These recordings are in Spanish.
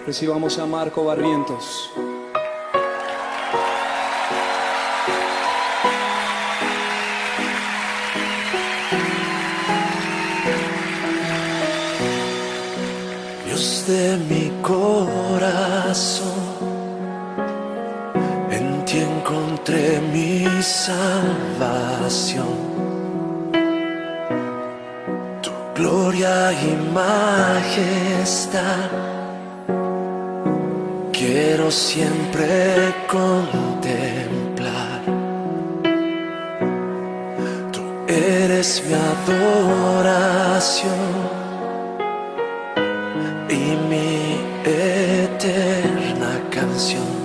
Recibamos a Marco Barrientos. Dios de mi corazón, en ti encontré mi salvación. Tu gloria y majestad quiero siempre contemplar. Tú eres mi adoración y mi eterna canción.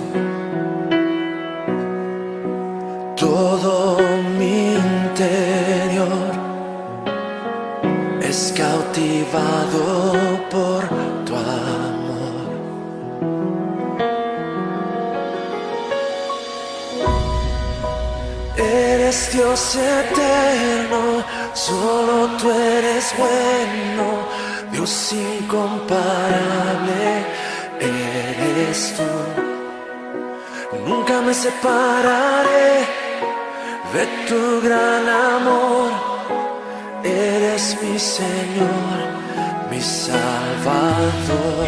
Todo mi interior es cautivado por tu amor. Eres Dios eterno, solo tú eres bueno. Dios incomparable eres tú. Nunca me separaré de tu gran amor. Eres mi Señor, mi Salvador.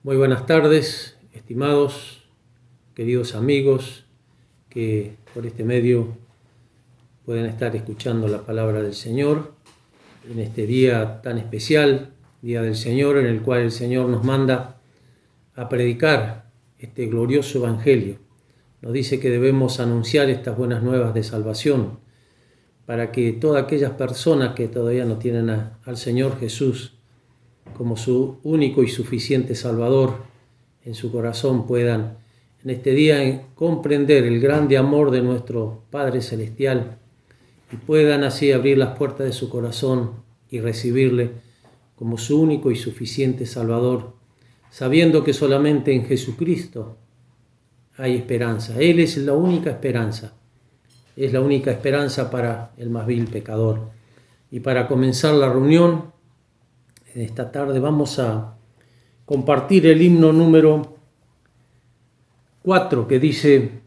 Muy buenas tardes, estimados, queridos amigos que por este medio pueden estar escuchando la palabra del Señor en este día tan especial, Día del Señor, en el cual el Señor nos manda a predicar este glorioso Evangelio. Nos dice que debemos anunciar estas buenas nuevas de salvación para que todas aquellas personas que todavía no tienen al Señor Jesús como su único y suficiente Salvador en su corazón puedan en este día comprender el grande amor de nuestro Padre Celestial y puedan así abrir las puertas de su corazón y recibirle como su único y suficiente Salvador, sabiendo que solamente en Jesucristo hay esperanza. Él es la única esperanza, es la única esperanza para el más vil pecador. Y para comenzar la reunión, esta tarde vamos a compartir el himno número 4 que dice: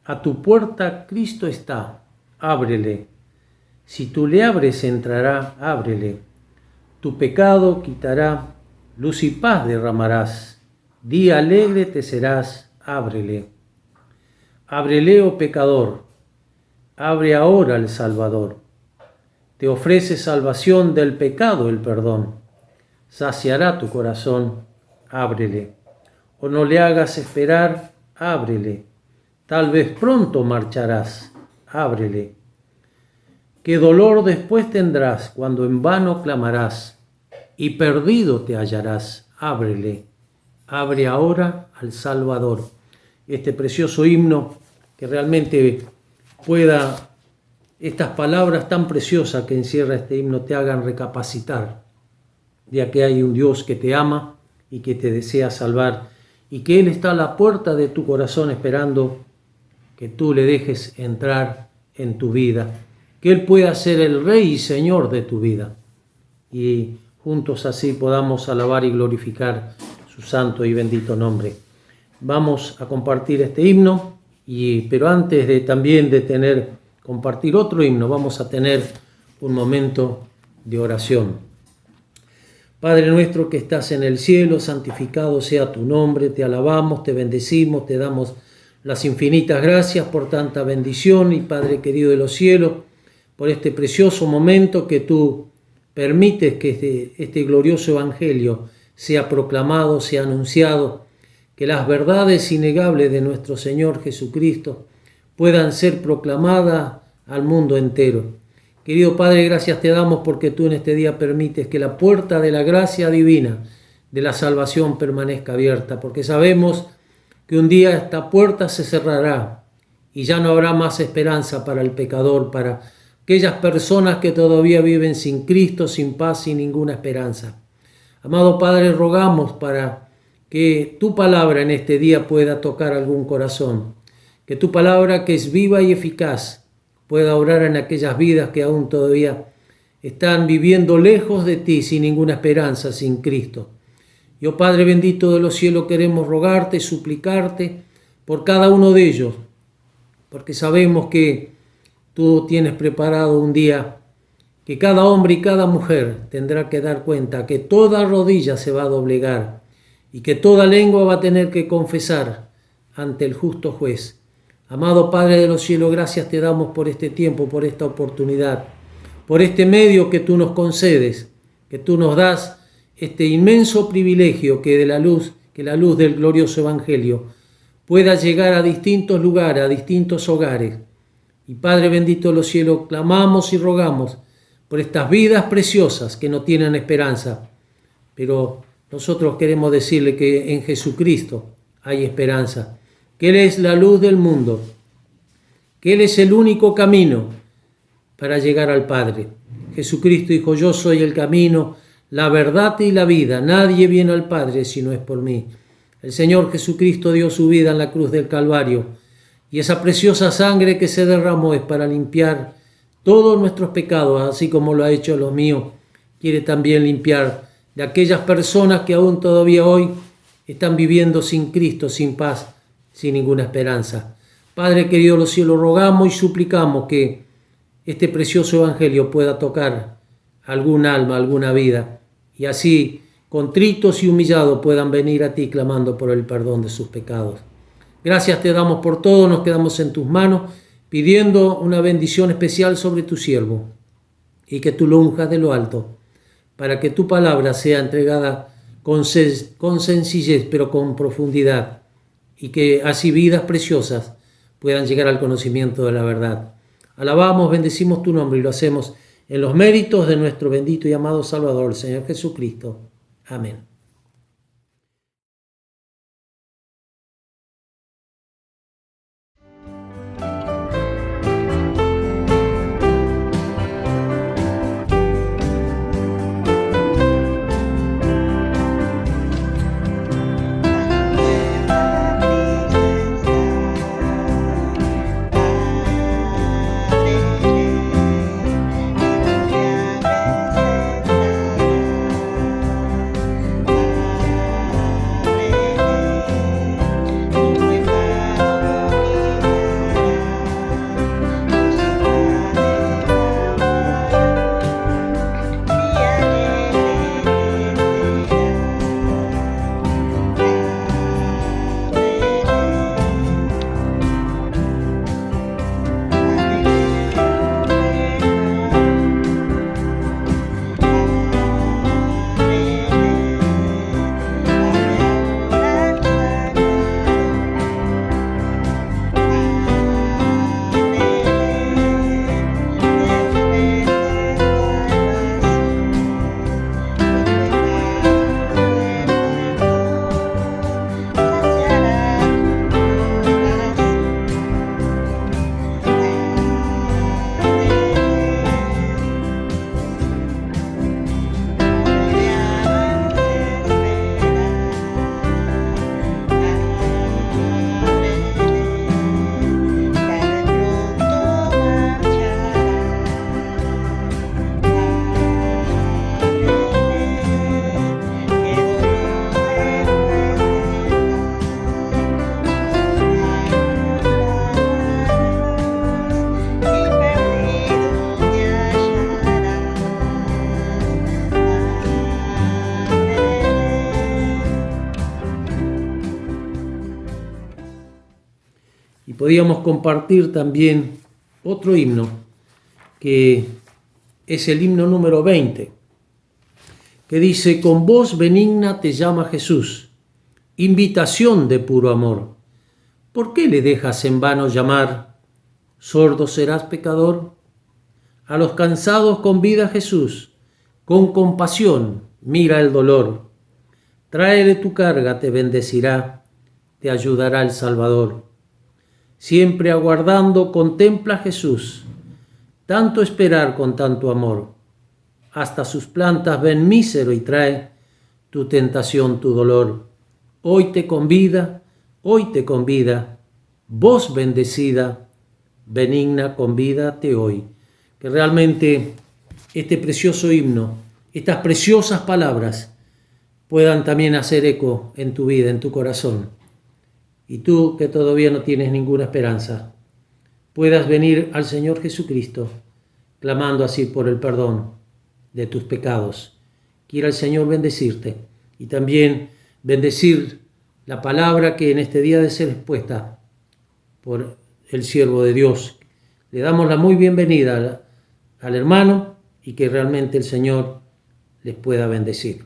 a tu puerta Cristo está, ábrele. Si tú le abres, entrará, ábrele. Tu pecado quitará, luz y paz derramarás. Día alegre te serás, ábrele. Ábrele, oh pecador, abre ahora el Salvador. Te ofrece salvación del pecado el perdón. Saciará tu corazón, ábrele. O no le hagas esperar, ábrele. Tal vez pronto marcharás, ábrele. Qué dolor después tendrás cuando en vano clamarás y perdido te hallarás, ábrele. Abre ahora al Salvador. Este precioso himno que realmente pueda, estas palabras tan preciosas que encierra este himno te hagan recapacitar, ya que hay un Dios que te ama y que te desea salvar y que Él está a la puerta de tu corazón esperando que tú le dejes entrar en tu vida, que Él pueda ser el Rey y Señor de tu vida y juntos así podamos alabar y glorificar su santo y bendito nombre. Vamos a compartir este himno, pero antes de también de compartir otro himno, vamos a tener un momento de oración. Padre nuestro que estás en el cielo, santificado sea tu nombre, te alabamos, te bendecimos, te damos las infinitas gracias por tanta bendición y Padre querido de los cielos, por este precioso momento que tú permites que este glorioso evangelio sea proclamado, sea anunciado, que las verdades innegables de nuestro Señor Jesucristo puedan ser proclamadas al mundo entero. Querido Padre, gracias te damos porque tú en este día permites que la puerta de la gracia divina, de la salvación permanezca abierta, porque sabemos que un día esta puerta se cerrará y ya no habrá más esperanza para el pecador, para aquellas personas que todavía viven sin Cristo, sin paz, sin ninguna esperanza. Amado Padre, rogamos para que tu palabra en este día pueda tocar algún corazón, que tu palabra que es viva y eficaz pueda obrar en aquellas vidas que aún todavía están viviendo lejos de ti, sin ninguna esperanza, sin Cristo. Yo, Padre bendito de los cielos, queremos rogarte, suplicarte por cada uno de ellos, porque sabemos que tú tienes preparado un día que cada hombre y cada mujer tendrá que dar cuenta que toda rodilla se va a doblegar y que toda lengua va a tener que confesar ante el justo juez. Amado Padre de los cielos, gracias te damos por este tiempo, por esta oportunidad, por este medio que tú nos concedes, que tú nos das este inmenso privilegio que la luz del glorioso Evangelio pueda llegar a distintos lugares, a distintos hogares. Y Padre bendito de los cielos, clamamos y rogamos por estas vidas preciosas que no tienen esperanza, pero nosotros queremos decirle que en Jesucristo hay esperanza, que Él es la luz del mundo, que Él es el único camino para llegar al Padre. Jesucristo dijo, yo soy el camino, la verdad y la vida. Nadie viene al Padre si no es por mí. El Señor Jesucristo dio su vida en la cruz del Calvario y esa preciosa sangre que se derramó es para limpiar todos nuestros pecados, así como lo ha hecho los míos. Quiere también limpiar de aquellas personas que aún todavía hoy están viviendo sin Cristo, sin paz, sin ninguna esperanza. Padre querido de los cielos, rogamos y suplicamos que este precioso evangelio pueda tocar algún alma, alguna vida, y así, contritos y humillados, puedan venir a ti clamando por el perdón de sus pecados. Gracias te damos por todo, nos quedamos en tus manos, pidiendo una bendición especial sobre tu siervo, y que tú lo unjas de lo alto, para que tu palabra sea entregada con sencillez, pero con profundidad, y que así vidas preciosas puedan llegar al conocimiento de la verdad. Alabamos, bendecimos tu nombre y lo hacemos en los méritos de nuestro bendito y amado Salvador, el Señor Jesucristo. Amén. podíamos compartir también otro himno, que es el himno número 20, que dice: con voz benigna te llama Jesús, invitación de puro amor. ¿Por qué le dejas en vano llamar? ¿Sordo serás, pecador? A los cansados convida Jesús, con compasión mira el dolor. Tráele tu carga, te bendecirá, te ayudará el Salvador. Siempre aguardando contempla Jesús, tanto esperar con tanto amor. Hasta sus plantas ven mísero y trae tu tentación, tu dolor. Hoy te convida, voz bendecida, benigna, convídate hoy. Que realmente este precioso himno, estas preciosas palabras puedan también hacer eco en tu vida, en tu corazón. Y tú que todavía no tienes ninguna esperanza, puedas venir al Señor Jesucristo, clamando así por el perdón de tus pecados. Quiera el Señor bendecirte y también bendecir la palabra que en este día de ser expuesta por el siervo de Dios. Le damos la muy bienvenida al hermano y que realmente el Señor les pueda bendecir.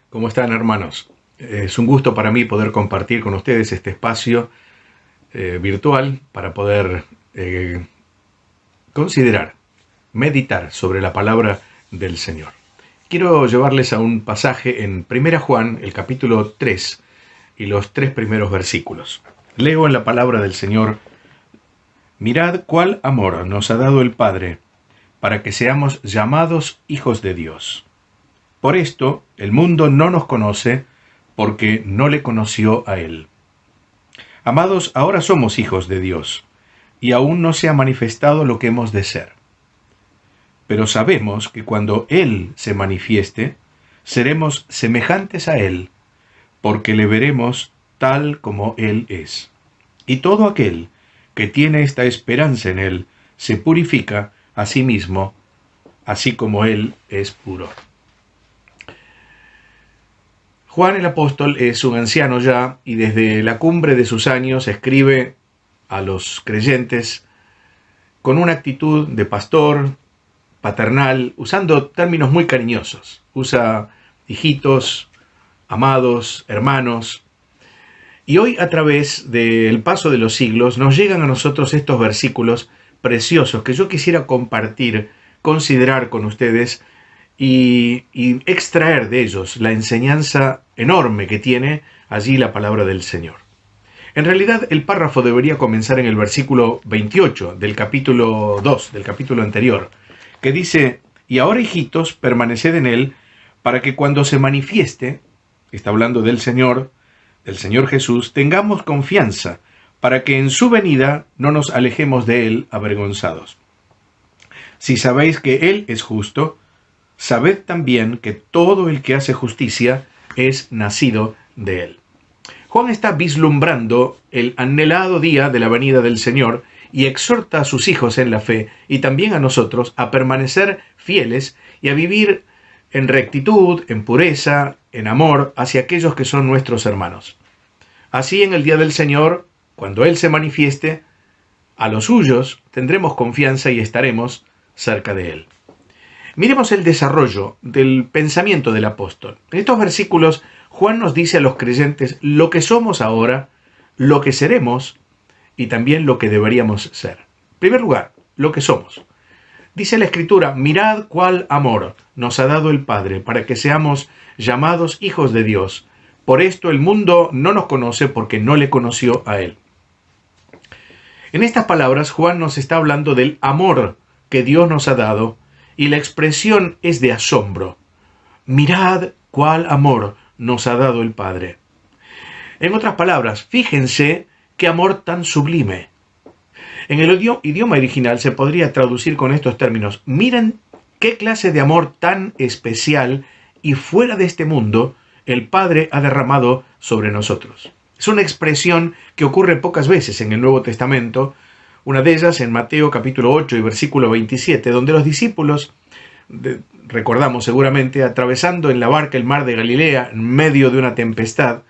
¿Cómo están, hermanos? Es un gusto para mí poder compartir con ustedes este espacio virtual para poder considerar, meditar sobre la palabra del Señor. Quiero llevarles a un pasaje en 1 Juan, el capítulo 3 y los 3 primeros versículos. Leo en la palabra del Señor: mirad cuál amor nos ha dado el Padre para que seamos llamados hijos de Dios. Por esto, el mundo no nos conoce, porque no le conoció a Él. Amados, ahora somos hijos de Dios, y aún no se ha manifestado lo que hemos de ser. Pero sabemos que cuando Él se manifieste, seremos semejantes a Él, porque le veremos tal como Él es. Y todo aquel que tiene esta esperanza en Él, se purifica a sí mismo, así como Él es puro. Juan el apóstol es un anciano ya y desde la cumbre de sus años escribe a los creyentes con una actitud de pastor, paternal, usando términos muy cariñosos. Usa hijitos, amados, hermanos. Y hoy, a través del paso de los siglos, nos llegan a nosotros estos versículos preciosos que yo quisiera compartir, considerar con ustedes y extraer de ellos la enseñanza enorme que tiene allí la palabra del Señor. En realidad, el párrafo debería comenzar en el versículo 28 del capítulo 2, del capítulo anterior, que dice: y ahora, hijitos, permaneced en Él, para que cuando se manifieste, está hablando del Señor Jesús, tengamos confianza, para que en su venida no nos alejemos de Él avergonzados. Si sabéis que Él es justo, sabed también que todo el que hace justicia es nacido de Él. Juan está vislumbrando el anhelado día de la venida del Señor y exhorta a sus hijos en la fe y también a nosotros a permanecer fieles y a vivir en rectitud, en pureza, en amor hacia aquellos que son nuestros hermanos. Así en el día del Señor, cuando Él se manifieste, a los suyos tendremos confianza y estaremos cerca de Él. Miremos el desarrollo del pensamiento del apóstol. En estos versículos, Juan nos dice a los creyentes lo que somos ahora, lo que seremos y también lo que deberíamos ser. En primer lugar, lo que somos. Dice la Escritura, mirad cuál amor nos ha dado el Padre para que seamos llamados hijos de Dios. Por esto el mundo no nos conoce porque no le conoció a Él. En estas palabras, Juan nos está hablando del amor que Dios nos ha dado y la expresión es de asombro. Mirad cuál amor nos ha dado el Padre. En otras palabras, fíjense qué amor tan sublime. En el idioma original se podría traducir con estos términos. Miren qué clase de amor tan especial y fuera de este mundo el Padre ha derramado sobre nosotros. Es una expresión que ocurre pocas veces en el Nuevo Testamento, una de ellas en Mateo capítulo 8 y versículo 27, donde los discípulos, recordamos seguramente, atravesando en la barca el mar de Galilea en medio de una tempestad,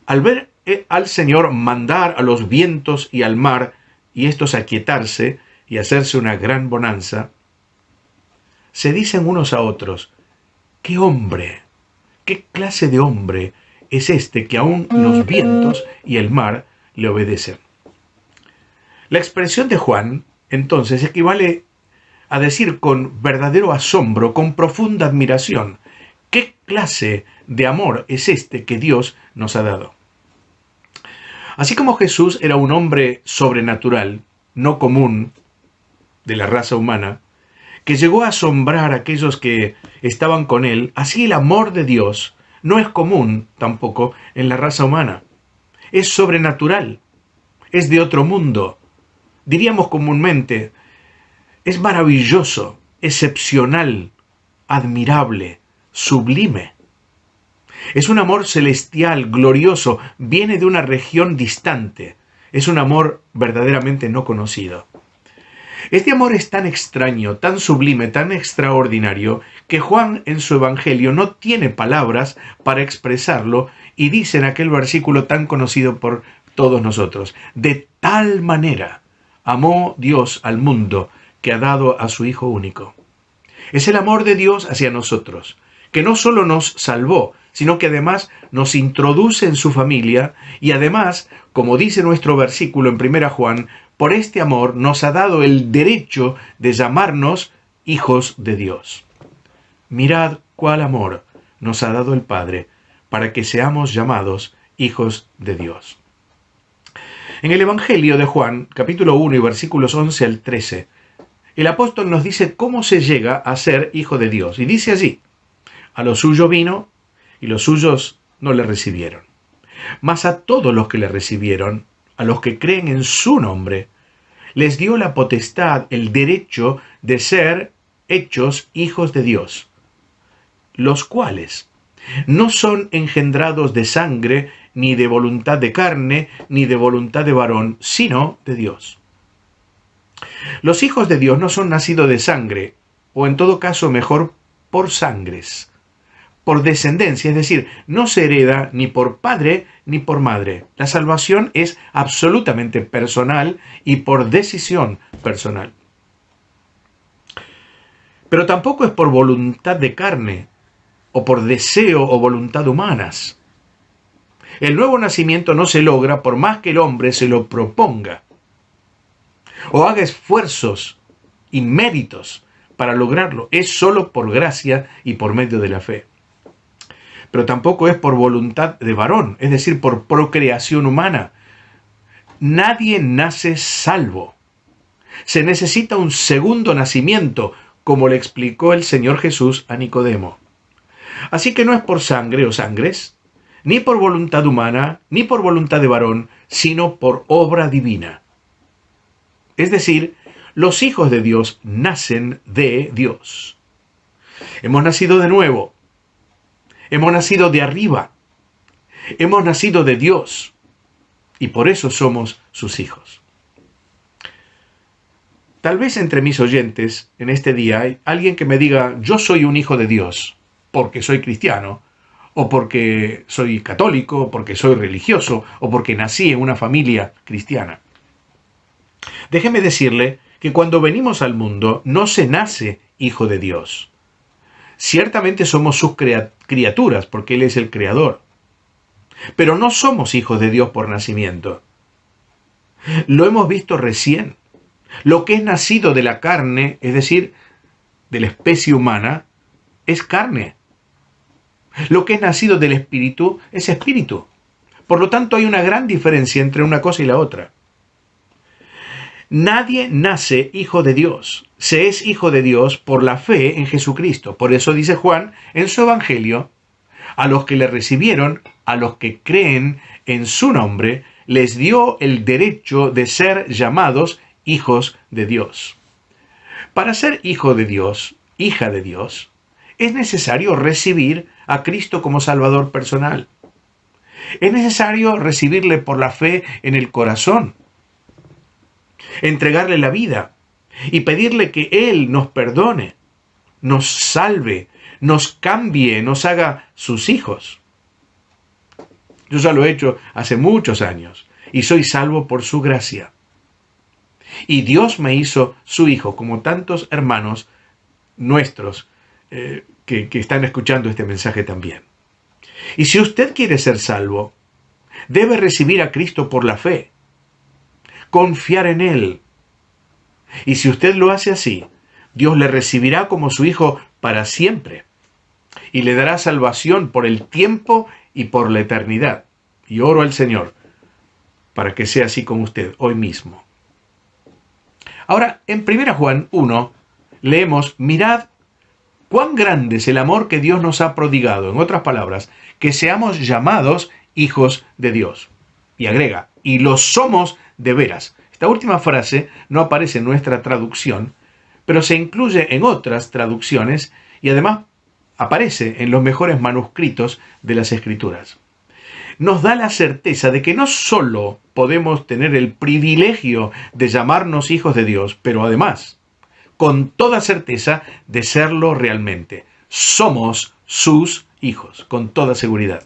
al ver al Señor mandar a los vientos y al mar, y estos aquietarse y hacerse una gran bonanza, se dicen unos a otros, ¡qué hombre! ¿Qué clase de hombre es este que aún los vientos y el mar le obedecen? La expresión de Juan, entonces, equivale a decir con verdadero asombro, con profunda admiración, ¿qué clase de amor es este que Dios nos ha dado? Así como Jesús era un hombre sobrenatural, no común de la raza humana, que llegó a asombrar a aquellos que estaban con él, así el amor de Dios no es común tampoco en la raza humana. Es sobrenatural, es de otro mundo. Diríamos comúnmente, es maravilloso, excepcional, admirable, sublime. Es un amor celestial, glorioso, viene de una región distante. Es un amor verdaderamente no conocido. Este amor es tan extraño, tan sublime, tan extraordinario, que Juan en su Evangelio no tiene palabras para expresarlo y dice en aquel versículo tan conocido por todos nosotros, de tal manera amó Dios al mundo que ha dado a su Hijo único. Es el amor de Dios hacia nosotros, que no solo nos salvó, sino que además nos introduce en su familia y además, como dice nuestro versículo en 1 Juan, por este amor nos ha dado el derecho de llamarnos hijos de Dios. Mirad cuál amor nos ha dado el Padre para que seamos llamados hijos de Dios. En el Evangelio de Juan, capítulo 1 y versículos 11 al 13, el apóstol nos dice cómo se llega a ser hijo de Dios. Y dice así, a lo suyo vino y los suyos no le recibieron. Mas a todos los que le recibieron, a los que creen en su nombre, les dio la potestad, el derecho de ser hechos hijos de Dios, los cuales no son engendrados de sangre, ni de voluntad de carne, ni de voluntad de varón, sino de Dios. Los hijos de Dios no son nacidos de sangre, o en todo caso mejor por sangres, por descendencia, es decir, no se hereda ni por padre ni por madre. La salvación es absolutamente personal y por decisión personal. Pero tampoco es por voluntad de carne, o por deseo o voluntad humanas. El nuevo nacimiento no se logra por más que el hombre se lo proponga, o haga esfuerzos y méritos para lograrlo. Es solo por gracia y por medio de la fe. Pero tampoco es por voluntad de varón, es decir, por procreación humana. Nadie nace salvo. Se necesita un segundo nacimiento, como le explicó el Señor Jesús a Nicodemo. Así que no es por sangre o sangres, ni por voluntad humana, ni por voluntad de varón, sino por obra divina. Es decir, los hijos de Dios nacen de Dios. Hemos nacido de nuevo. Hemos nacido de arriba. Hemos nacido de Dios. Y por eso somos sus hijos. Tal vez entre mis oyentes en este día hay alguien que me diga, yo soy un hijo de Dios, porque soy cristiano, o porque soy católico, o porque soy religioso, o porque nací en una familia cristiana. Déjeme decirle que cuando venimos al mundo no se nace hijo de Dios. Ciertamente somos sus criaturas, porque Él es el creador. Pero no somos hijos de Dios por nacimiento. Lo hemos visto recién. Lo que es nacido de la carne, es decir, de la especie humana, es carne. Lo que es nacido del espíritu es espíritu. Por lo tanto, hay una gran diferencia entre una cosa y la otra. Nadie nace hijo de Dios. Se es hijo de Dios por la fe en Jesucristo. Por eso dice Juan en su Evangelio, a los que le recibieron, a los que creen en su nombre, les dio el derecho de ser llamados hijos de Dios. Para ser hijo de Dios, hija de Dios, es necesario recibir a Cristo como Salvador personal. Es necesario recibirle por la fe en el corazón, entregarle la vida y pedirle que Él nos perdone, nos salve, nos cambie, nos haga sus hijos. Yo ya lo he hecho hace muchos años y soy salvo por su gracia. Y Dios me hizo su hijo, como tantos hermanos nuestros que están escuchando este mensaje también. Y si usted quiere ser salvo, debe recibir a Cristo por la fe, confiar en Él. Y si usted lo hace así, Dios le recibirá como su hijo para siempre y le dará salvación por el tiempo y por la eternidad. Y oro al Señor para que sea así con usted hoy mismo. Ahora, en 1 Juan 1, leemos, mirad cuán grande es el amor que Dios nos ha prodigado. En otras palabras, que seamos llamados hijos de Dios. Y agrega, y lo somos de veras. Esta última frase no aparece en nuestra traducción, pero se incluye en otras traducciones y además aparece en los mejores manuscritos de las Escrituras. Nos da la certeza de que no solo podemos tener el privilegio de llamarnos hijos de Dios, pero además, con toda certeza, de serlo realmente. Somos sus hijos, con toda seguridad.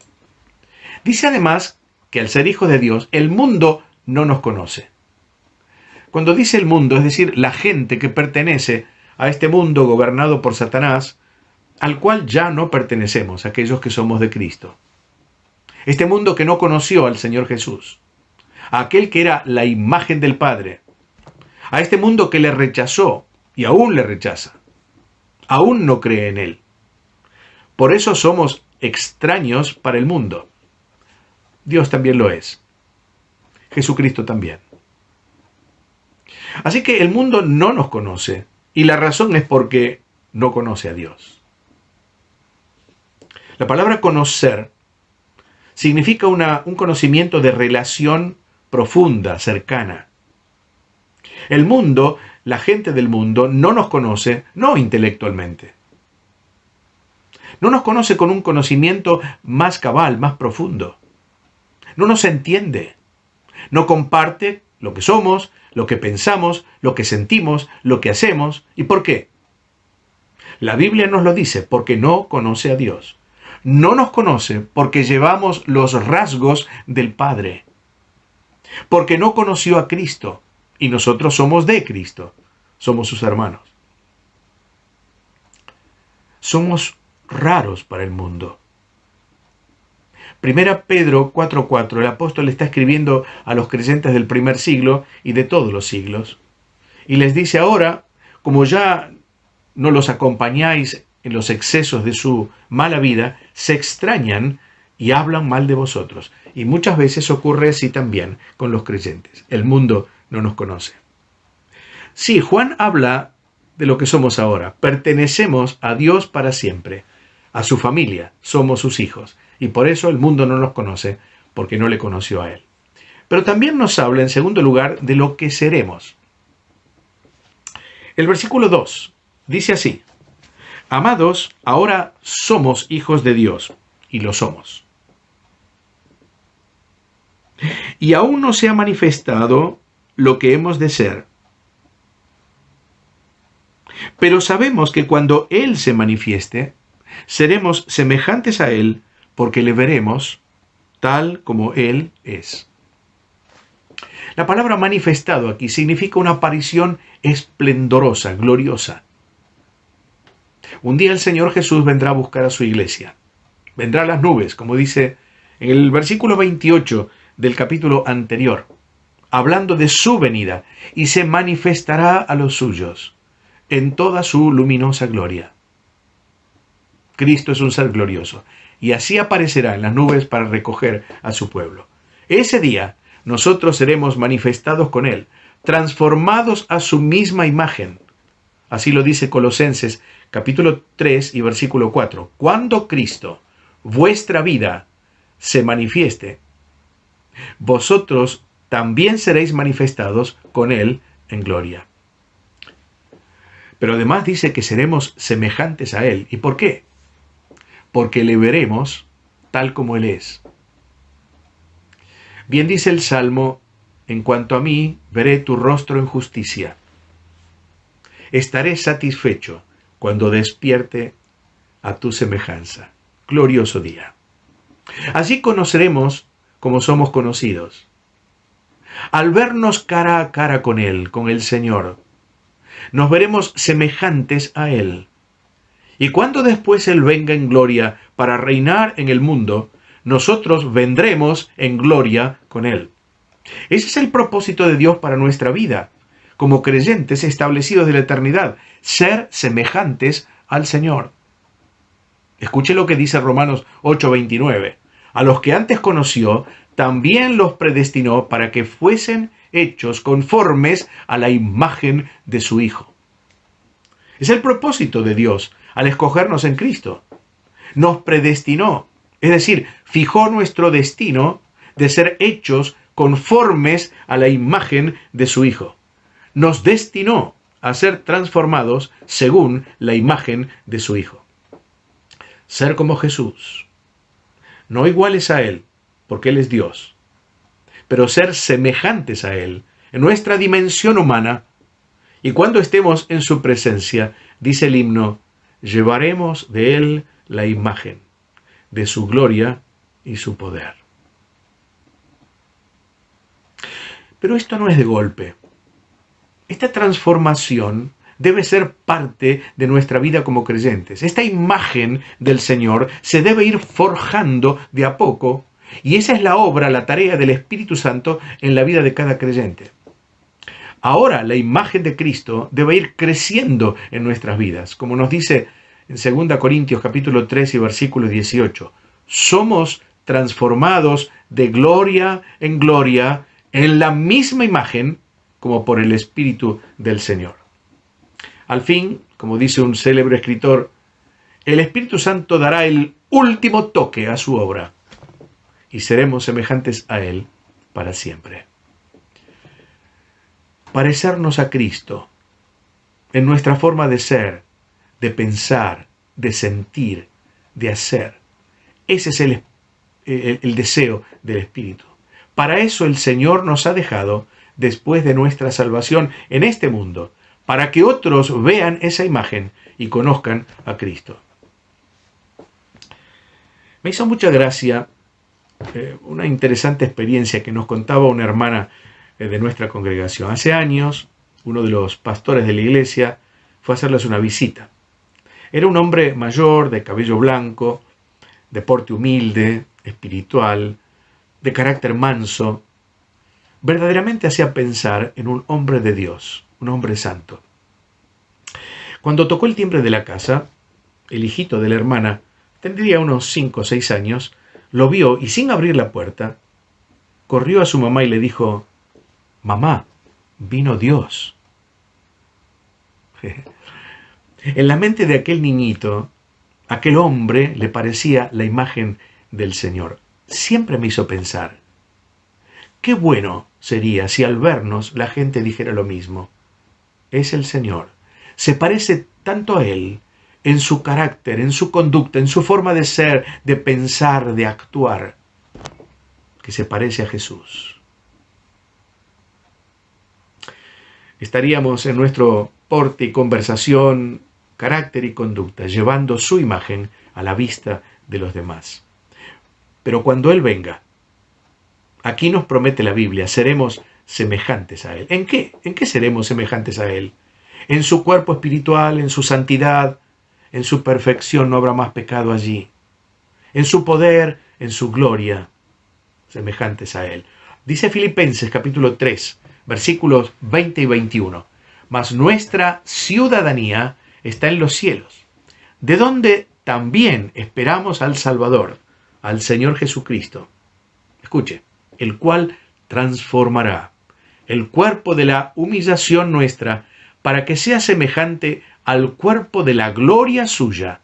Dice además que al ser hijos de Dios, el mundo no nos conoce. Cuando dice el mundo, es decir, la gente que pertenece a este mundo gobernado por Satanás, al cual ya no pertenecemos, aquellos que somos de Cristo. Este mundo que no conoció al Señor Jesús, a aquel que era la imagen del Padre, a este mundo que le rechazó y aún le rechaza, aún no cree en Él. Por eso somos extraños para el mundo. Dios también lo es. Jesucristo también. Así que el mundo no nos conoce y la razón es porque no conoce a Dios. La palabra conocer significa un conocimiento de relación profunda, cercana. El mundo, la gente del mundo, no nos conoce, no intelectualmente. No nos conoce con un conocimiento más cabal, más profundo. No nos entiende. No comparte lo que somos, lo que pensamos, lo que sentimos, lo que hacemos. ¿Y por qué? La Biblia nos lo dice, porque no conoce a Dios. No nos conoce porque llevamos los rasgos del Padre. Porque no conoció a Cristo y nosotros somos de Cristo. Somos sus hermanos. Somos raros para el mundo. 1 Pedro 4:4, el apóstol está escribiendo a los creyentes del primer siglo y de todos los siglos. Y les dice ahora, como ya no los acompañáis en los excesos de su mala vida, se extrañan y hablan mal de vosotros. Y muchas veces ocurre así también con los creyentes. El mundo no nos conoce. Sí, Juan habla de lo que somos ahora. Pertenecemos a Dios para siempre, a su familia, somos sus hijos. Y por eso el mundo no nos conoce, porque no le conoció a Él. Pero también nos habla, en segundo lugar, de lo que seremos. El versículo 2 dice así: Amados, ahora somos hijos de Dios, y lo somos. Y aún no se ha manifestado lo que hemos de ser. Pero sabemos que cuando Él se manifieste, seremos semejantes a Él, porque le veremos tal como Él es. La palabra manifestado aquí significa una aparición esplendorosa, gloriosa. Un día el Señor Jesús vendrá a buscar a su iglesia. Vendrá a las nubes, como dice en el versículo 28 del capítulo anterior, hablando de su venida, y se manifestará a los suyos en toda su luminosa gloria. Cristo es un ser glorioso, y así aparecerá en las nubes para recoger a su pueblo. Ese día nosotros seremos manifestados con Él, transformados a su misma imagen. Así lo dice Colosenses capítulo 3 y versículo 4. Cuando Cristo, vuestra vida, se manifieste, vosotros también seréis manifestados con Él en gloria. Pero además dice que seremos semejantes a Él. ¿Y por qué? Porque le veremos tal como Él es. Bien dice el Salmo, en cuanto a mí, veré tu rostro en justicia. Estaré satisfecho cuando despierte a tu semejanza. Glorioso día. Así conoceremos como somos conocidos. Al vernos cara a cara con Él, con el Señor, nos veremos semejantes a Él. Y cuando después Él venga en gloria para reinar en el mundo, nosotros vendremos en gloria con Él. Ese es el propósito de Dios para nuestra vida, como creyentes establecidos de la eternidad, ser semejantes al Señor. Escuche lo que dice Romanos 8:29. A los que antes conoció, también los predestinó para que fuesen hechos conformes a la imagen de su Hijo. Es el propósito de Dios al escogernos en Cristo. Nos predestinó, es decir, fijó nuestro destino de ser hechos conformes a la imagen de su Hijo. Nos destinó a ser transformados según la imagen de su Hijo. Ser como Jesús, no iguales a Él, porque Él es Dios, pero ser semejantes a Él en nuestra dimensión humana, y cuando estemos en su presencia, dice el himno, llevaremos de Él la imagen de su gloria y su poder. Pero esto no es de golpe. Esta transformación debe ser parte de nuestra vida como creyentes. Esta imagen del Señor se debe ir forjando de a poco, y esa es la obra, la tarea del Espíritu Santo en la vida de cada creyente. Ahora la imagen de Cristo debe ir creciendo en nuestras vidas, como nos dice en 2 Corintios capítulo 3 y versículo 18. Somos transformados de gloria en la misma imagen como por el Espíritu del Señor. Al fin, como dice un célebre escritor, el Espíritu Santo dará el último toque a su obra y seremos semejantes a Él para siempre. Parecernos a Cristo en nuestra forma de ser, de pensar, de sentir, de hacer. Ese es el deseo del Espíritu. Para eso el Señor nos ha dejado, después de nuestra salvación en este mundo, para que otros vean esa imagen y conozcan a Cristo. Me hizo mucha gracia una interesante experiencia que nos contaba una hermana de nuestra congregación. Hace años, uno de los pastores de la iglesia fue a hacerles una visita. Era un hombre mayor, de cabello blanco, de porte humilde, espiritual, de carácter manso. Verdaderamente hacía pensar en un hombre de Dios, un hombre santo. Cuando tocó el timbre de la casa, el hijito de la hermana, tendría unos 5 o 6 años, lo vio y sin abrir la puerta, corrió a su mamá y le dijo, «Mamá, vino Dios». En la mente de aquel niñito, aquel hombre le parecía la imagen del Señor. Siempre me hizo pensar, qué bueno sería si al vernos la gente dijera lo mismo. Es el Señor. Se parece tanto a Él, en su carácter, en su conducta, en su forma de ser, de pensar, de actuar, que se parece a Jesús. Estaríamos en nuestro porte y conversación, carácter y conducta, llevando su imagen a la vista de los demás. pero cuando Él venga, aquí nos promete la Biblia, seremos semejantes a Él. ¿En qué? ¿En qué seremos semejantes a Él? En su cuerpo espiritual, en su santidad, en su perfección, no habrá más pecado allí. En su poder, en su gloria, semejantes a Él. Dice Filipenses capítulo 3, versículos 20 y 21. Mas nuestra ciudadanía está en los cielos, de donde también esperamos al Salvador, al Señor Jesucristo. Escuche, el cual transformará el cuerpo de la humillación nuestra para que sea semejante al cuerpo de la gloria suya,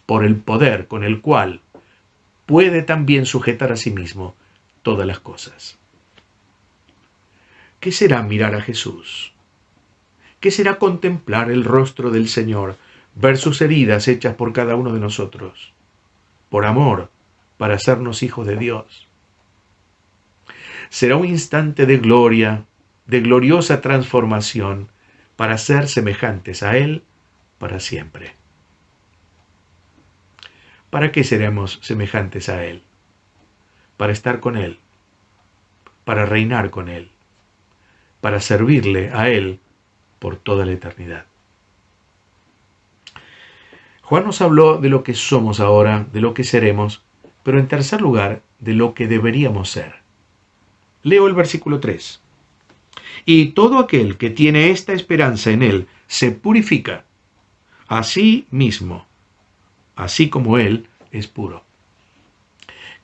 por el poder con el cual puede también sujetar a sí mismo todas las cosas. ¿Qué será mirar a Jesús? ¿Qué será contemplar el rostro del Señor, ver sus heridas hechas por cada uno de nosotros, por amor, para hacernos hijos de Dios? Será un instante de gloria, de gloriosa transformación, para ser semejantes a Él para siempre. ¿Para qué seremos semejantes a Él? Para estar con Él, para reinar con Él, para servirle a Él por toda la eternidad. Juan nos habló de lo que somos ahora, de lo que seremos, pero en tercer lugar, de lo que deberíamos ser. Leo el versículo 3. Y todo aquel que tiene esta esperanza en Él se purifica a sí mismo, así como Él es puro.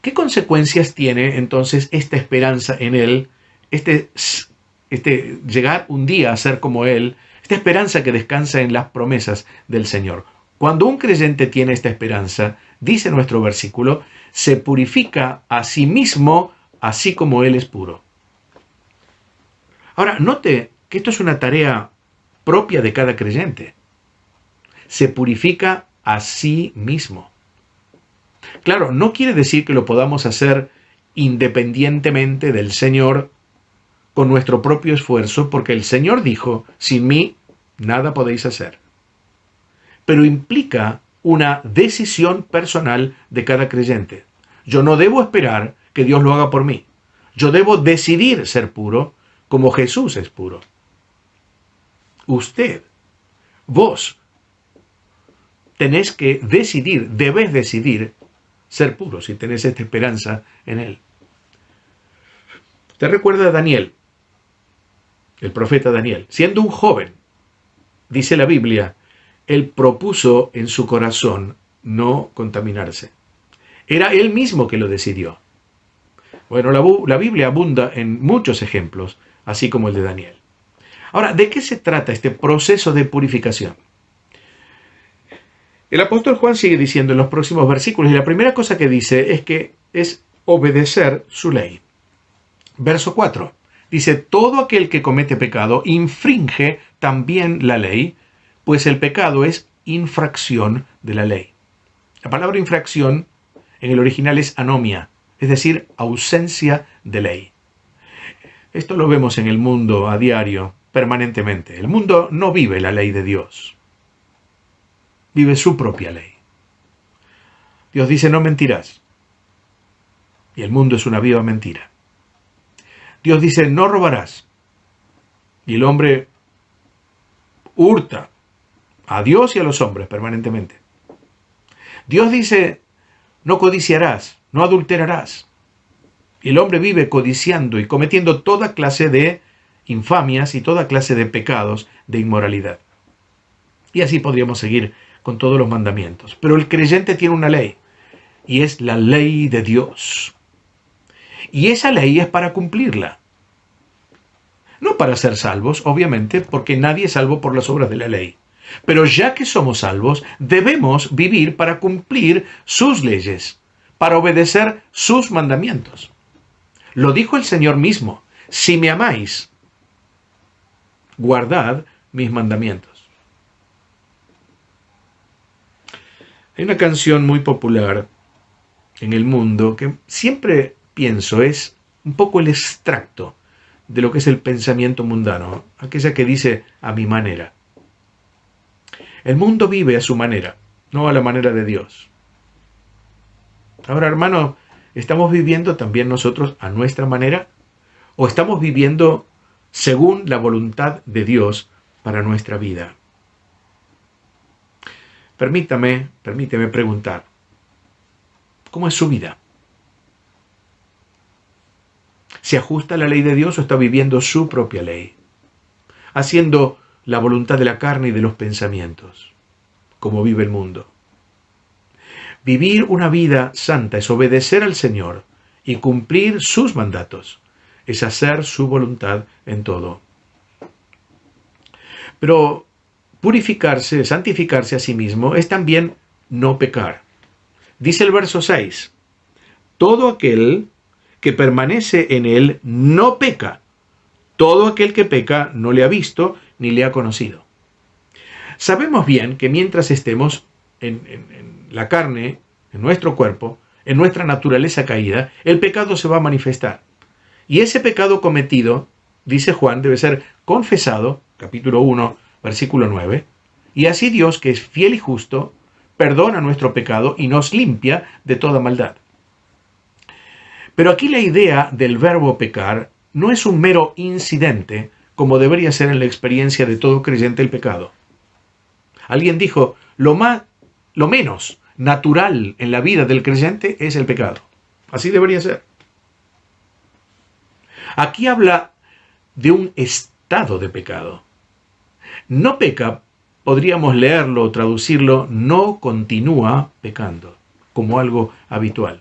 ¿Qué consecuencias tiene entonces esta esperanza en Él, este llegar un día a ser como Él, esta esperanza que descansa en las promesas del Señor? Cuando un creyente tiene esta esperanza, dice nuestro versículo, se purifica a sí mismo, así como Él es puro. Ahora, note que esto es una tarea propia de cada creyente. Se purifica a sí mismo. Claro, no quiere decir que lo podamos hacer independientemente del Señor, con nuestro propio esfuerzo, porque el Señor dijo, sin mí, nada podéis hacer. Pero implica una decisión personal de cada creyente. Yo no debo esperar que Dios lo haga por mí. Yo debo decidir ser puro como Jesús es puro. Usted, vos, tenés que decidir, debes decidir ser puro si tenés esta esperanza en Él. ¿Te recuerda a Daniel? El profeta Daniel, siendo un joven, dice la Biblia, él propuso en su corazón no contaminarse. Era él mismo que lo decidió. Bueno, la Biblia abunda en muchos ejemplos, así como el de Daniel. Ahora, ¿de qué se trata este proceso de purificación? El apóstol Juan sigue diciendo en los próximos versículos, y la primera cosa que dice es que es obedecer su ley. Verso 4. Dice, todo aquel que comete pecado infringe también la ley, pues el pecado es infracción de la ley. La palabra infracción en el original es anomia, es decir, ausencia de ley. Esto lo vemos en el mundo a diario, permanentemente. El mundo no vive la ley de Dios, vive su propia ley. Dios dice, no mentirás, y el mundo es una viva mentira. Dios dice, no robarás, y el hombre hurta a Dios y a los hombres permanentemente. Dios dice, no codiciarás, no adulterarás, y el hombre vive codiciando y cometiendo toda clase de infamias y toda clase de pecados de inmoralidad. Y así podríamos seguir con todos los mandamientos. Pero el creyente tiene una ley, y es la ley de Dios. Y esa ley es para cumplirla. No para ser salvos, obviamente, porque nadie es salvo por las obras de la ley. Pero ya que somos salvos, debemos vivir para cumplir sus leyes, para obedecer sus mandamientos. Lo dijo el Señor mismo, si me amáis, guardad mis mandamientos. Hay una canción muy popular en el mundo que siempre pienso es un poco el extracto de lo que es el pensamiento mundano, aquella que dice a mi manera. El mundo vive a su manera, no a la manera de Dios. Ahora, hermano, ¿Estamos viviendo también nosotros a nuestra manera? ¿O estamos viviendo según la voluntad de Dios para nuestra vida? Permítame preguntar, ¿cómo es su vida? ¿Se ajusta a la ley de Dios o está viviendo su propia ley? Haciendo la voluntad de la carne y de los pensamientos, como vive el mundo. Vivir una vida santa es obedecer al Señor y cumplir sus mandatos. Es hacer su voluntad en todo. Pero purificarse, santificarse a sí mismo es también no pecar. Dice el verso 6, todo aquel que permanece en él no peca. Todo aquel que peca no le ha visto ni le ha conocido. Sabemos bien que mientras estemos en la carne, en nuestro cuerpo, en nuestra naturaleza caída, el pecado se va a manifestar. Y ese pecado cometido, dice Juan, debe ser confesado, capítulo 1, versículo 9, y así Dios, que es fiel y justo, perdona nuestro pecado y nos limpia de toda maldad. Pero aquí la idea del verbo pecar no es un mero incidente, como debería ser en la experiencia de todo creyente el pecado. Alguien dijo, lo menos natural en la vida del creyente es el pecado. Así debería ser. Aquí habla de un estado de pecado. No peca, podríamos leerlo o traducirlo, no continúa pecando, como algo habitual.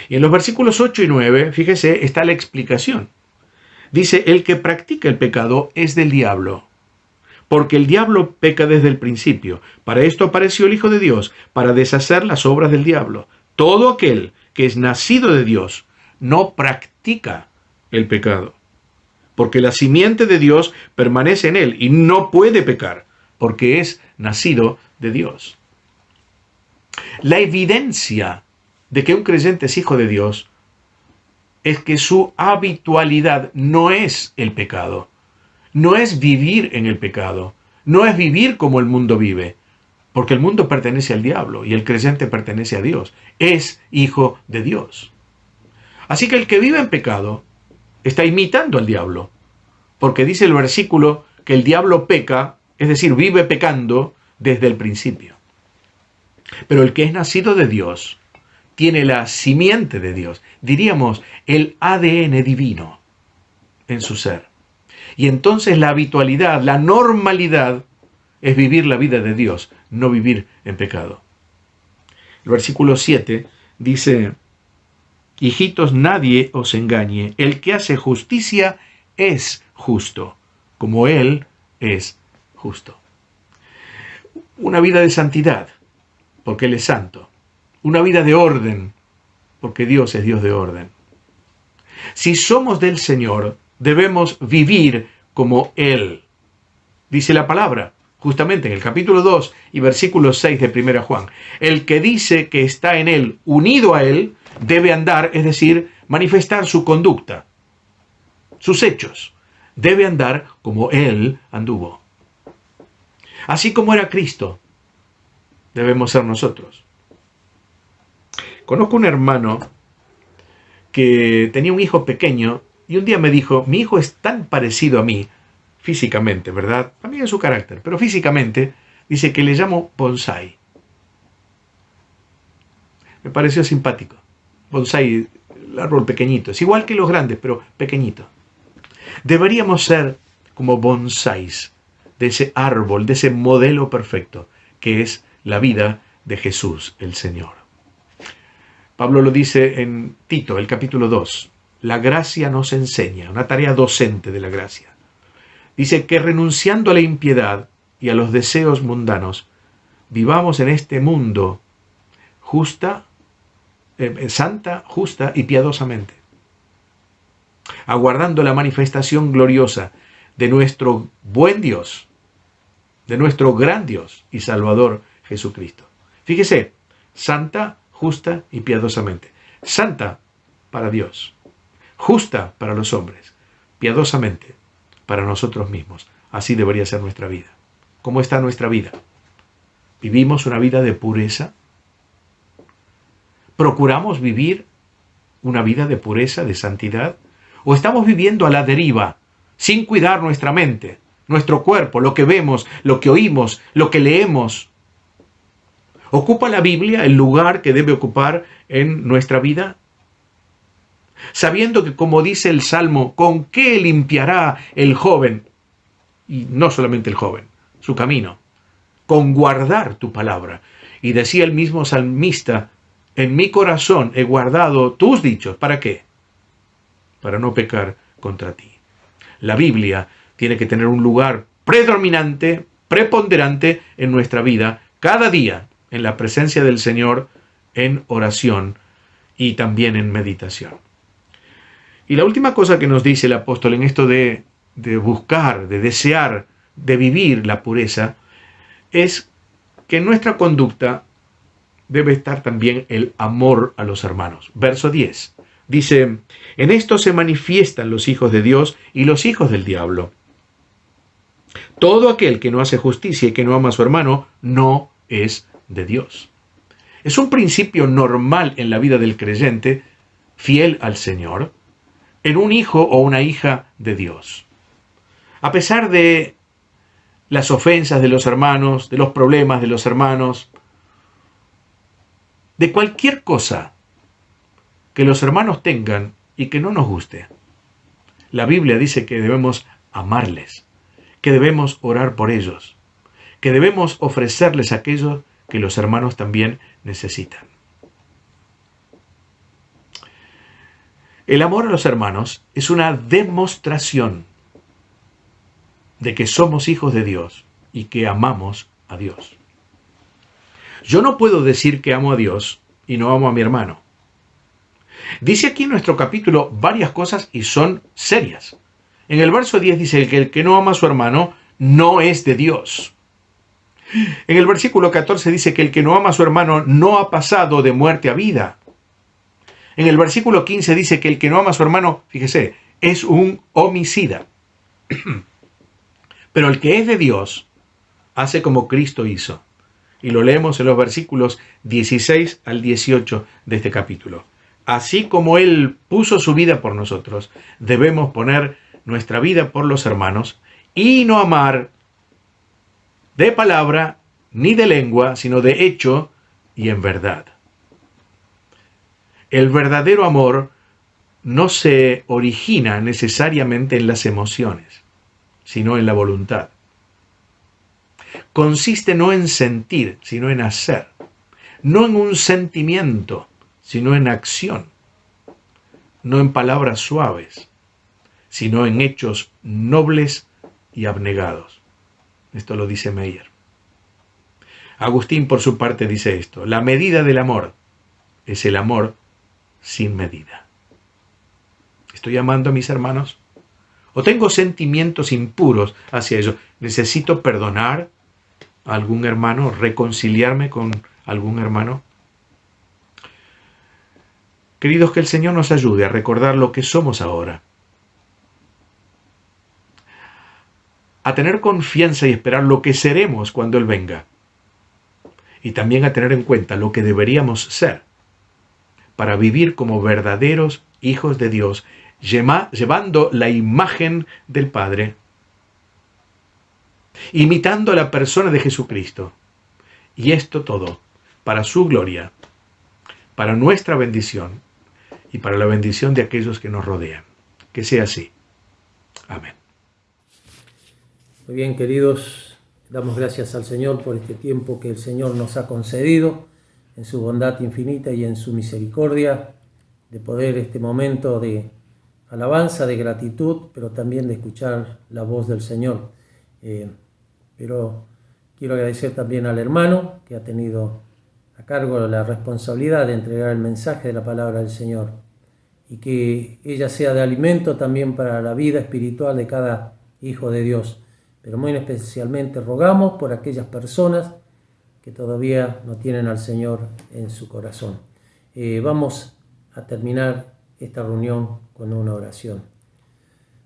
Y en los versículos 8 y 9, fíjese, está la explicación. Dice, el que practica el pecado es del diablo, porque el diablo peca desde el principio. Para esto apareció el Hijo de Dios, para deshacer las obras del diablo. Todo aquel que es nacido de Dios no practica el pecado, porque la simiente de Dios permanece en él y no puede pecar, porque es nacido de Dios. La evidencia de que un creyente es hijo de Dios es que su habitualidad no es el pecado, no es vivir en el pecado, no es vivir como el mundo vive, porque el mundo pertenece al diablo y el creyente pertenece a Dios, es hijo de Dios. Así que el que vive en pecado está imitando al diablo, porque dice el versículo que el diablo peca, es decir, vive pecando desde el principio. Pero el que es nacido de Dios tiene la simiente de Dios, diríamos el ADN divino en su ser. Y entonces la habitualidad, la normalidad es vivir la vida de Dios, no vivir en pecado. El versículo 7 dice, hijitos, nadie os engañe, el que hace justicia es justo, como Él es justo. Una vida de santidad, porque Él es santo. Una vida de orden, porque Dios es Dios de orden. Si somos del Señor, debemos vivir como Él. Dice la palabra, justamente en el capítulo 2 y versículo 6 de 1 Juan. El que dice que está en Él, unido a Él, debe andar, es decir, manifestar su conducta, sus hechos. Debe andar como Él anduvo. Así como era Cristo, debemos ser nosotros. Conozco un hermano que tenía un hijo pequeño y un día me dijo, mi hijo es tan parecido a mí, físicamente, ¿verdad? También en su carácter, pero físicamente, dice que le llamo bonsai. Me pareció simpático. Bonsai, el árbol pequeñito, es igual que los grandes, pero pequeñito. Deberíamos ser como bonsáis de ese árbol, de ese modelo perfecto, que es la vida de Jesús, el Señor. Pablo lo dice en Tito, el capítulo 2. La gracia nos enseña, una tarea docente de la gracia. Dice que renunciando a la impiedad y a los deseos mundanos, vivamos en este mundo santa, justa y piadosamente, aguardando la manifestación gloriosa de nuestro buen Dios, de nuestro gran Dios y Salvador Jesucristo. Fíjese, santa, justa y piadosamente. Santa para Dios, justa para los hombres, piadosamente para nosotros mismos. Así debería ser nuestra vida. ¿Cómo está nuestra vida? ¿Vivimos una vida de pureza? ¿Procuramos vivir una vida de pureza, de santidad? ¿O estamos viviendo a la deriva, sin cuidar nuestra mente, nuestro cuerpo, lo que vemos, lo que oímos, lo que leemos? ¿Ocupa la Biblia el lugar que debe ocupar en nuestra vida? Sabiendo que, como dice el Salmo, ¿con qué limpiará el joven? Y no solamente el joven, su camino. Con guardar tu palabra. Y decía el mismo salmista, en mi corazón he guardado tus dichos. ¿Para qué? Para no pecar contra ti. La Biblia tiene que tener un lugar predominante, preponderante en nuestra vida, cada día, en la presencia del Señor, en oración y también en meditación. Y la última cosa que nos dice el apóstol en esto de buscar, de desear, de vivir la pureza, es que en nuestra conducta debe estar también el amor a los hermanos. Verso 10 dice, en esto se manifiestan los hijos de Dios y los hijos del diablo. Todo aquel que no hace justicia y que no ama a su hermano no es de Dios. Es un principio normal en la vida del creyente, fiel al Señor, en un hijo o una hija de Dios. A pesar de las ofensas de los hermanos, de los problemas de los hermanos, de cualquier cosa que los hermanos tengan y que no nos guste, la Biblia dice que debemos amarles, que debemos orar por ellos, que debemos ofrecerles aquello que los hermanos también necesitan. El amor a los hermanos es una demostración de que somos hijos de Dios y que amamos a Dios. Yo no puedo decir que amo a Dios y no amo a mi hermano. Dice aquí en nuestro capítulo varias cosas y son serias. En el verso 10 dice que el que no ama a su hermano no es de Dios. En el versículo 14 dice que el que no ama a su hermano no ha pasado de muerte a vida. En el versículo 15 dice que el que no ama a su hermano, fíjese, es un homicida. Pero el que es de Dios hace como Cristo hizo. Y lo leemos en los versículos 16 al 18 de este capítulo. Así como Él puso su vida por nosotros, debemos poner nuestra vida por los hermanos y no amar de palabra ni de lengua, sino de hecho y en verdad. El verdadero amor no se origina necesariamente en las emociones, sino en la voluntad. Consiste no en sentir, sino en hacer. No en un sentimiento, sino en acción. No en palabras suaves, sino en hechos nobles y abnegados. Esto lo dice Meyer. Agustín, por su parte, dice esto: la medida del amor es el amor sin medida. ¿Estoy amando a mis hermanos? ¿O tengo sentimientos impuros hacia ellos? ¿Necesito perdonar a algún hermano? ¿Reconciliarme con algún hermano? Queridos, que el Señor nos ayude a recordar lo que somos ahora, a tener confianza y esperar lo que seremos cuando Él venga, y también a tener en cuenta lo que deberíamos ser para vivir como verdaderos hijos de Dios, llevando la imagen del Padre, imitando a la persona de Jesucristo. Y esto todo para su gloria, para nuestra bendición y para la bendición de aquellos que nos rodean. Que sea así. Amén. Muy bien, queridos, damos gracias al Señor por este tiempo que el Señor nos ha concedido en su bondad infinita y en su misericordia, de poder este momento de alabanza, de gratitud, pero también de escuchar la voz del Señor. Pero quiero agradecer también al hermano que ha tenido a cargo la responsabilidad de entregar el mensaje de la palabra del Señor, y que ella sea de alimento también para la vida espiritual de cada hijo de Dios. Pero muy especialmente rogamos por aquellas personas que todavía no tienen al Señor en su corazón. Vamos a terminar esta reunión con una oración.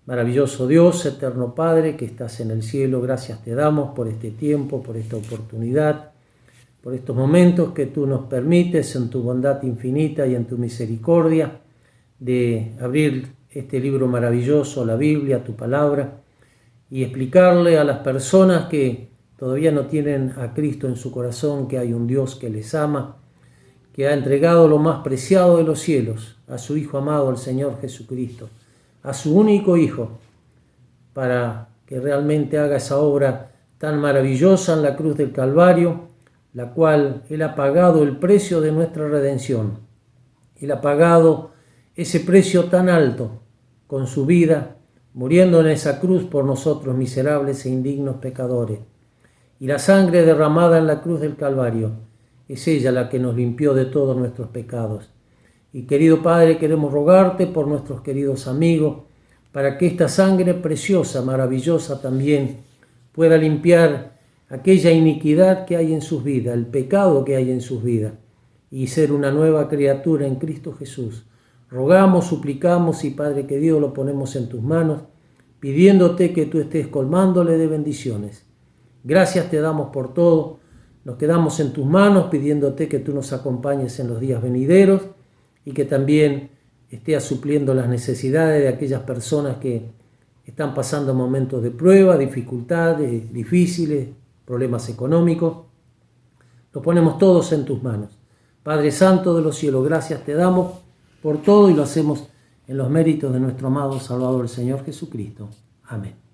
Maravilloso Dios, eterno Padre, que estás en el cielo, gracias te damos por este tiempo, por esta oportunidad, por estos momentos que tú nos permites en tu bondad infinita y en tu misericordia de abrir este libro maravilloso, la Biblia, tu palabra, y explicarle a las personas que todavía no tienen a Cristo en su corazón que hay un Dios que les ama, que ha entregado lo más preciado de los cielos, a su Hijo amado, el Señor Jesucristo, a su único Hijo, para que realmente haga esa obra tan maravillosa en la cruz del Calvario, la cual Él ha pagado el precio de nuestra redención. Él ha pagado ese precio tan alto con su vida, muriendo en esa cruz por nosotros miserables e indignos pecadores. Y la sangre derramada en la cruz del Calvario es ella la que nos limpió de todos nuestros pecados. Y querido Padre, queremos rogarte por nuestros queridos amigos, para que esta sangre preciosa, maravillosa también, pueda limpiar aquella iniquidad que hay en sus vidas, el pecado que hay en sus vidas, y ser una nueva criatura en Cristo Jesús. Rogamos, suplicamos y Padre querido, lo ponemos en tus manos, pidiéndote que tú estés colmándole de bendiciones. Gracias te damos por todo, nos quedamos en tus manos pidiéndote que tú nos acompañes en los días venideros y que también estés supliendo las necesidades de aquellas personas que están pasando momentos de prueba, dificultades difíciles, problemas económicos. Lo ponemos todos en tus manos. Padre Santo de los cielos, gracias te damos por todo y lo hacemos en los méritos de nuestro amado Salvador, el Señor Jesucristo. Amén.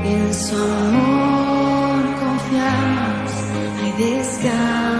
En su amor confiamos, hay descanso.